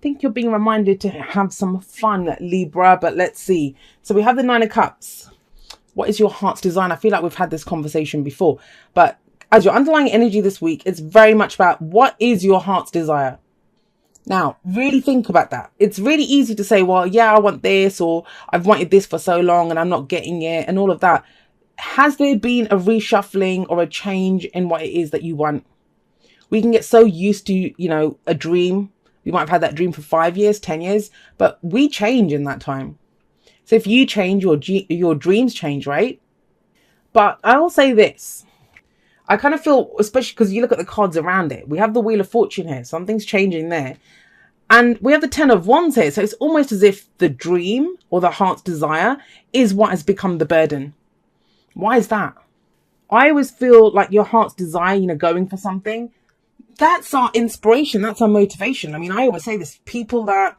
think you're being reminded to have some fun, Libra, but let's see. So we have the Nine of Cups. What is your heart's desire? I feel like we've had this conversation before, but as your underlying energy this week, it's very much about what is your heart's desire. Now, really think about that. It's really easy to say, well, yeah, I want this, or I've wanted this for so long and I'm not getting it, and all of that. Has there been a reshuffling or a change in what it is that you want? We can get so used to, a dream. We might have had that dream for 5 years, 10 years, but we change in that time. So if you change, your dreams change, right? But I will say this. I kind of feel, especially because you look at the cards around it, we have the Wheel of Fortune here. Something's changing there. And we have the Ten of Wands here. So it's almost as if the dream or the heart's desire is what has become the burden. Why is that? I always feel like your heart's desire, going for something, that's our inspiration. That's our motivation. I mean, I always say this, people that,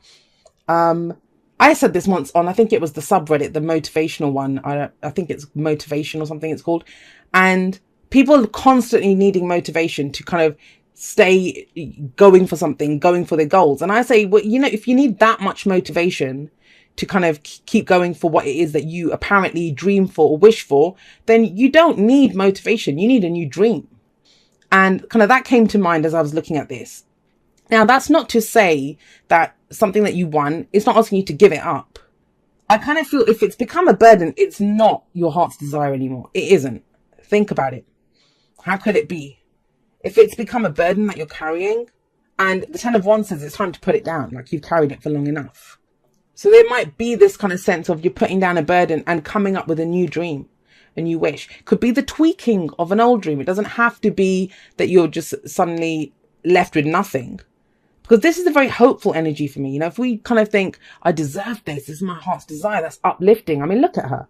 I said this once on, I think it was the subreddit, the motivational one. I think it's motivation or something it's called. And people are constantly needing motivation to kind of stay going for something, going for their goals. And I say, well, if you need that much motivation to kind of keep going for what it is that you apparently dream for or wish for, then you don't need motivation. You need a new dream. And kind of that came to mind as I was looking at this. Now, that's not to say that something that you want, it's not asking you to give it up. I kind of feel if it's become a burden, it's not your heart's desire anymore. It isn't. Think about it. How could it be? If it's become a burden that you're carrying, and the Ten of Wands says it's time to put it down, like you've carried it for long enough. So there might be this kind of sense of you're putting down a burden and coming up with a new dream, a new wish. Could be the tweaking of an old dream. It doesn't have to be that you're just suddenly left with nothing. Because this is a very hopeful energy for me. If we kind of think, I deserve this is my heart's desire, that's uplifting. I mean, look at her.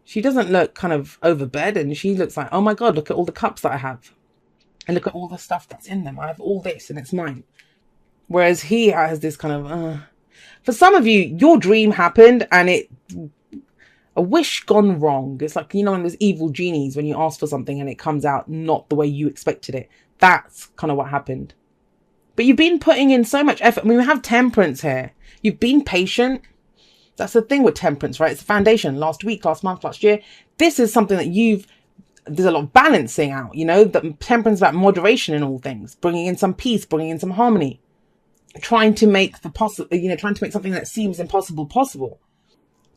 She doesn't look kind of overburdened. She looks like, oh my God, look at all the cups that I have. And look at all the stuff that's in them. I have all this and it's mine. Whereas he has this kind of, for some of you, your dream happened and a wish gone wrong. It's like, when there's evil genies, when you ask for something and it comes out not the way you expected it. That's kind of what happened. But you've been putting in so much effort. I mean, we have Temperance here. You've been patient. That's the thing with Temperance, right? It's the foundation. Last week, last month, last year. This is something that there's a lot of balancing out, that Temperance is about moderation in all things, bringing in some peace, bringing in some harmony, trying to make trying to make something that seems impossible possible.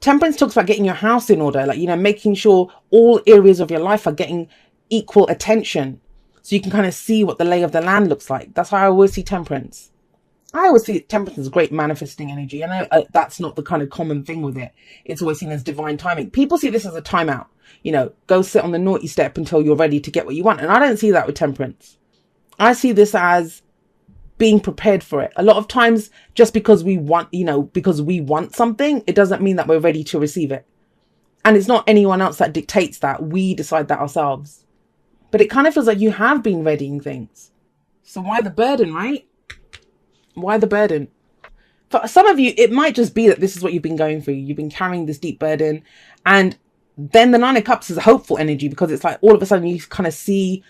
Temperance talks about getting your house in order, making sure all areas of your life are getting equal attention. So you can kind of see what the lay of the land looks like. That's how I always see Temperance. I always see Temperance as great manifesting energy. I know that's not the kind of common thing with it. It's always seen as divine timing. People see this as a timeout. Go sit on the naughty step until you're ready to get what you want. And I don't see that with Temperance. I see this as being prepared for it. A lot of times, just because we want something, it doesn't mean that we're ready to receive it. And it's not anyone else that dictates that. We decide that ourselves. But it kind of feels like you have been readying things. So why the burden, right? Why the burden? For some of you, it might just be that this is what you've been going through. You've been carrying this deep burden. And then the Nine of Cups is a hopeful energy, because it's like all of a sudden you kind of see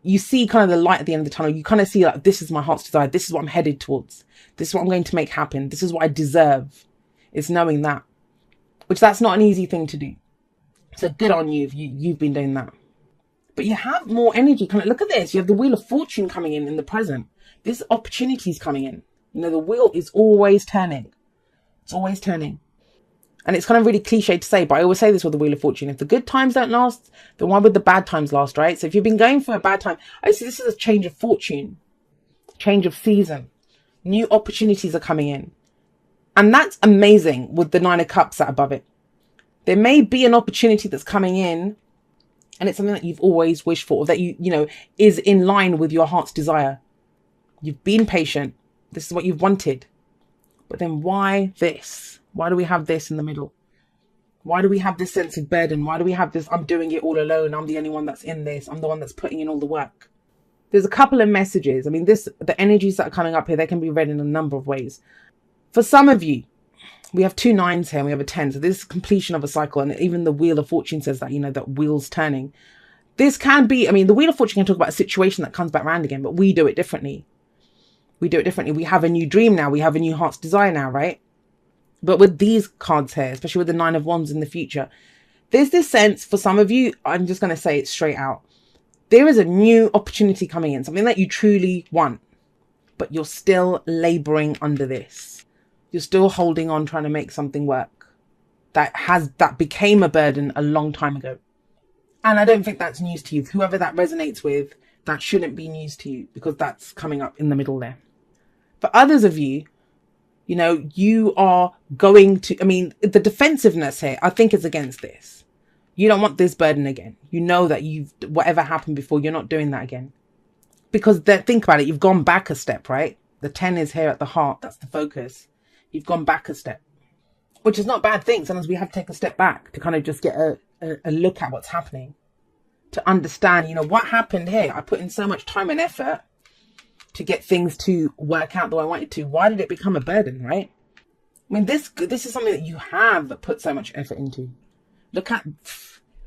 kind of the light at the end of the tunnel. You kind of see like, this is my heart's desire. This is what I'm headed towards. This is what I'm going to make happen. This is what I deserve. It's knowing that, which that's not an easy thing to do. So good on you if you've been doing that. But you have more energy. Kind of look at this. You have the Wheel of Fortune coming in the present. This opportunity is coming in. The wheel is always turning. It's always turning. And it's kind of really cliche to say, but I always say this with the Wheel of Fortune. If the good times don't last, then why would the bad times last, right? So if you've been going for a bad time, I see this is a change of fortune, change of season. New opportunities are coming in. And that's amazing with the Nine of Cups sat above it. There may be an opportunity that's coming in, and it's something that you've always wished for, that is in line with your heart's desire. You've been patient. This is what you've wanted. But then why this? Why do we have this in the middle? Why do we have this sense of burden? Why do we have this, I'm doing it all alone. I'm the only one that's in this. I'm the one that's putting in all the work. There's a couple of messages. I mean, the energies that are coming up here, they can be read in a number of ways. For some of you, we have 2 9s here and we have a 10. So this is completion of a cycle. And even the Wheel of Fortune says that, that wheel's turning. This can be, the Wheel of Fortune can talk about a situation that comes back around again, but we do it differently. We do it differently. We have a new dream now. We have a new heart's desire now, right? But with these cards here, especially with the Nine of Wands in the future, there's this sense for some of you, I'm just going to say it straight out. There is a new opportunity coming in, something that you truly want, but you're still laboring under this. You're still holding on, trying to make something work that became a burden a long time ago. And I don't think that's news to you. Whoever that resonates with, that shouldn't be news to you, because that's coming up in the middle there. For others of you, you know, you are going to, I mean, the defensiveness here, I think, is against this. You don't want this burden again. You know that whatever happened before, you're not doing that again. Because think about it, you've gone back a step, right? The 10 is here at the heart. That's the focus. You've gone back a step, which is not a bad thing. Sometimes we have to take a step back to kind of just get a look at what's happening, to understand, you know, what happened here. I put in so much time and effort to get things to work out the way I wanted to. Why did it become a burden, right? I mean, this is something that you have put so much effort into. Look at,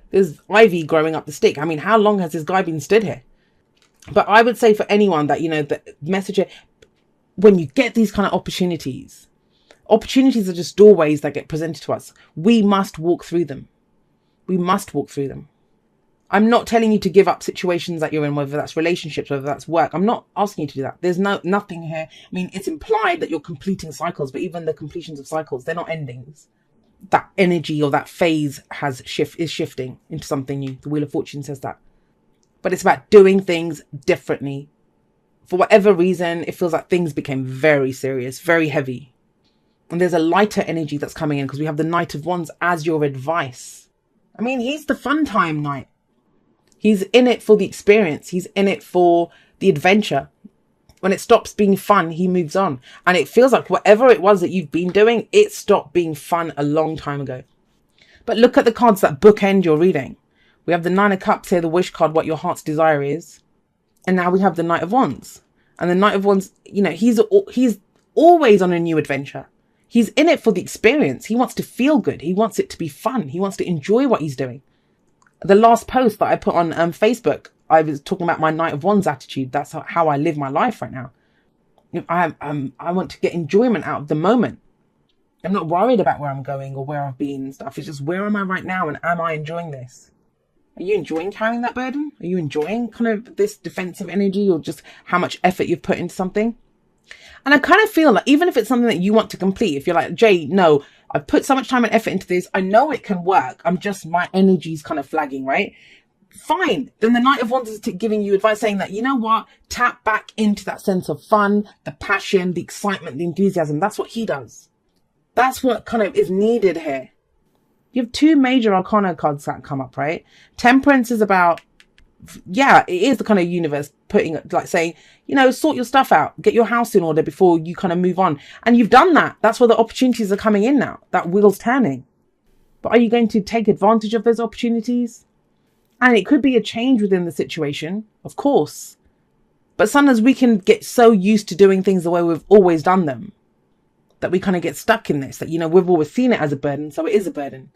there's ivy growing up the stick. I mean, how long has this guy been stood here? But I would say for anyone that, you know, the message here, when you get these kind of opportunities are just doorways that get presented to us. We must walk through them. We must walk through them. I'm not telling you to give up situations that you're in, whether that's relationships, whether that's work. I'm not asking you to do that. There's nothing here. I mean, it's implied that you're completing cycles, but even the completions of cycles, they're not endings. That energy or that phase is shifting into something new. The Wheel of Fortune says that. But it's about doing things differently. For whatever reason, it feels like things became very serious, very heavy. And there's a lighter energy that's coming in because we have the Knight of Wands as your advice. I mean, he's the fun time knight. He's in it for the experience. He's in it for the adventure. When it stops being fun, he moves on. And it feels like whatever it was that you've been doing, it stopped being fun a long time ago. But look at the cards that bookend your reading. We have the Nine of Cups here, the wish card, what your heart's desire is. And now we have the Knight of Wands. And the Knight of Wands, you know, he's always on a new adventure. He's in it for the experience. He wants to feel good. He wants it to be fun. He wants to enjoy what he's doing. The last post that I put on Facebook, I was talking about my Knight of Wands attitude. That's how I live my life right now. I want to get enjoyment out of the moment. I'm not worried about where I'm going or where I've been and stuff. It's just, where am I right now and am I enjoying this? Are you enjoying carrying that burden? Are you enjoying kind of this defensive energy, or just how much effort you've put into something? And I kind of feel like even if it's something that you want to complete, if you're like, Jay, no, I've put so much time and effort into this. I know it can work. My energy's kind of flagging, right? Fine. Then the Knight of Wands is giving you advice saying that, you know what? Tap back into that sense of fun, the passion, the excitement, the enthusiasm. That's what he does. That's what kind of is needed here. You have two major arcana cards that come up, right? Temperance is about, yeah, it is the kind of universe putting, like saying, you know, sort your stuff out, get your house in order before you kind of move on. And you've done that. That's where the opportunities are coming in now. That wheel's turning. But are you going to take advantage of those opportunities? And it could be a change within the situation, of course. But sometimes we can get so used to doing things the way we've always done them that we kind of get stuck in this, that, you know, we've always seen it as a burden. So it is a burden.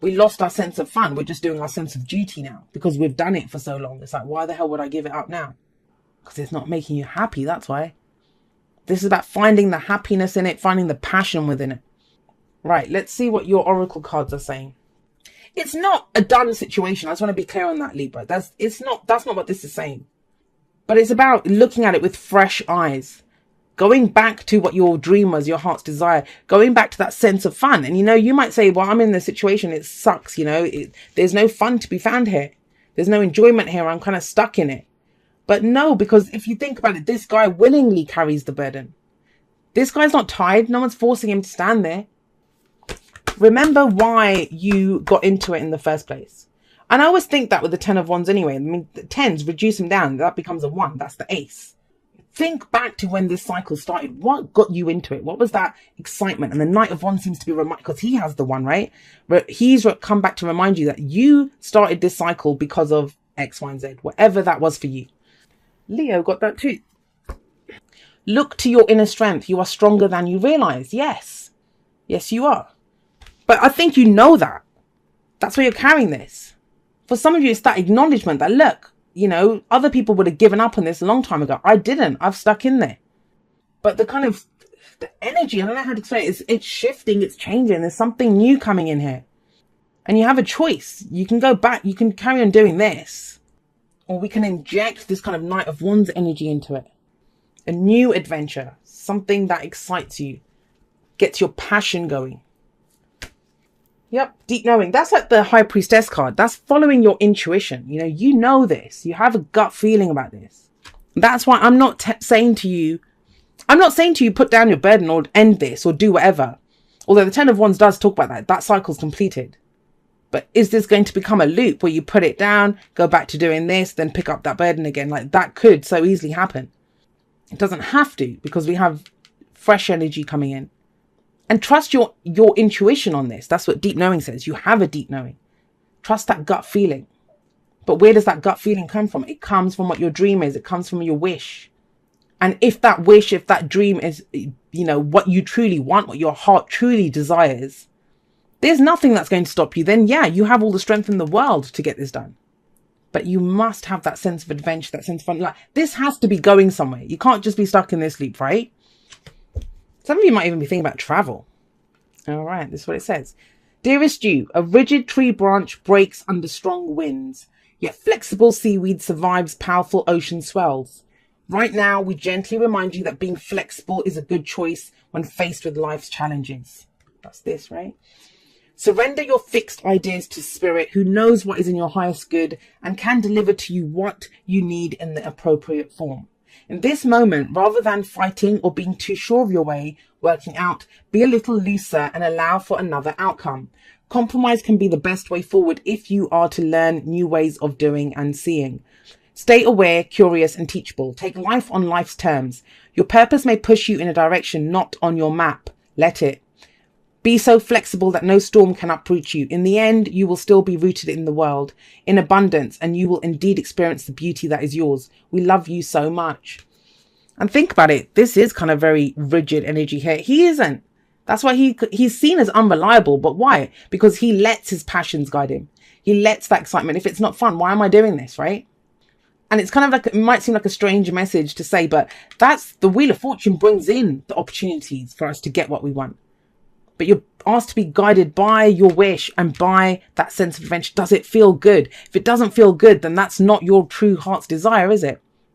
We lost our sense of fun. We're just doing our sense of duty now because we've done it for so long. It's like, why the hell would I give it up now? Because it's not making you happy. That's why. This is about finding the happiness in it, finding the passion within it. Right. Let's see what your oracle cards are saying. It's not a done situation. I just want to be clear on that, Libra. That's not what this is saying. But it's about looking at it with fresh eyes. Going back to what your dream was, your heart's desire, going back to that sense of fun. And, you know, you might say, well, I'm in this situation. It sucks. You know, there's no fun to be found here. There's no enjoyment here. I'm kind of stuck in it. But no, because if you think about it, this guy willingly carries the burden. This guy's not tired. No one's forcing him to stand there. Remember why you got into it in the first place. And I always think that with the 10 of Wands anyway. I mean, the 10s, reduce them down. That becomes a 1. That's the ace. Think back to when this cycle started. What got you into it? What was that excitement? And the Knight of Wands seems to be reminded, because he has the 1, right? He's come back to remind you that you started this cycle because of X, Y, and Z. Whatever that was for you. Leo got that too. Look to your inner strength. You are stronger than you realize. Yes. Yes, you are. But I think you know that. That's why you're carrying this. For some of you, it's that acknowledgement that, look, you know, other people would have given up on this a long time ago. I didn't. I've stuck in there. But the kind of the energy, I don't know how to explain it, it's shifting, it's changing. There's something new coming in here. And you have a choice. You can go back, you can carry on doing this, or we can inject this kind of Knight of Wands energy into it. A new adventure, something that excites you, gets your passion going. Yep, deep knowing. That's like the High Priestess card. That's following your intuition. You know this. You have a gut feeling about this. That's why I'm not saying to you put down your burden or end this or do whatever. Although the Ten of Wands does talk about that. That cycle's completed. But is this going to become a loop where you put it down, go back to doing this, then pick up that burden again? Like, that could so easily happen. It doesn't have to, because we have fresh energy coming in. And trust your intuition on this. That's what deep knowing says. You have a deep knowing. Trust that gut feeling. But where does that gut feeling come from? It comes from what your dream is. It comes from your wish. And if that wish, if that dream is, what you truly want, what your heart truly desires, there's nothing that's going to stop you. Then, yeah, you have all the strength in the world to get this done. But you must have that sense of adventure, that sense of fun. Like, this has to be going somewhere. You can't just be stuck in this loop, right? Some of you might even be thinking about travel. All right, this is what it says. Dearest you, a rigid tree branch breaks under strong winds, yet flexible seaweed survives powerful ocean swells. Right now, we gently remind you that being flexible is a good choice when faced with life's challenges. That's this, right? Surrender your fixed ideas to Spirit, who knows what is in your highest good and can deliver to you what you need in the appropriate form. In this moment, rather than fighting or being too sure of your way, working out, be a little looser and allow for another outcome. Compromise can be the best way forward if you are to learn new ways of doing and seeing. Stay aware, curious and teachable. Take life on life's terms. Your purpose may push you in a direction not on your map. Let it. Be so flexible that no storm can uproot you. In the end, you will still be rooted in the world, in abundance, and you will indeed experience the beauty that is yours. We love you so much. And think about it. This is kind of very rigid energy here. He isn't. That's why he's seen as unreliable. But why? Because he lets his passions guide him. He lets that excitement. If it's not fun, why am I doing this, right? And it's kind of like, it might seem like a strange message to say, but that's the Wheel of Fortune brings in the opportunities for us to get what we want. But you're asked to be guided by your wish and by that sense of adventure. Does it feel good? If it doesn't feel good, then that's not your true heart's desire, is it?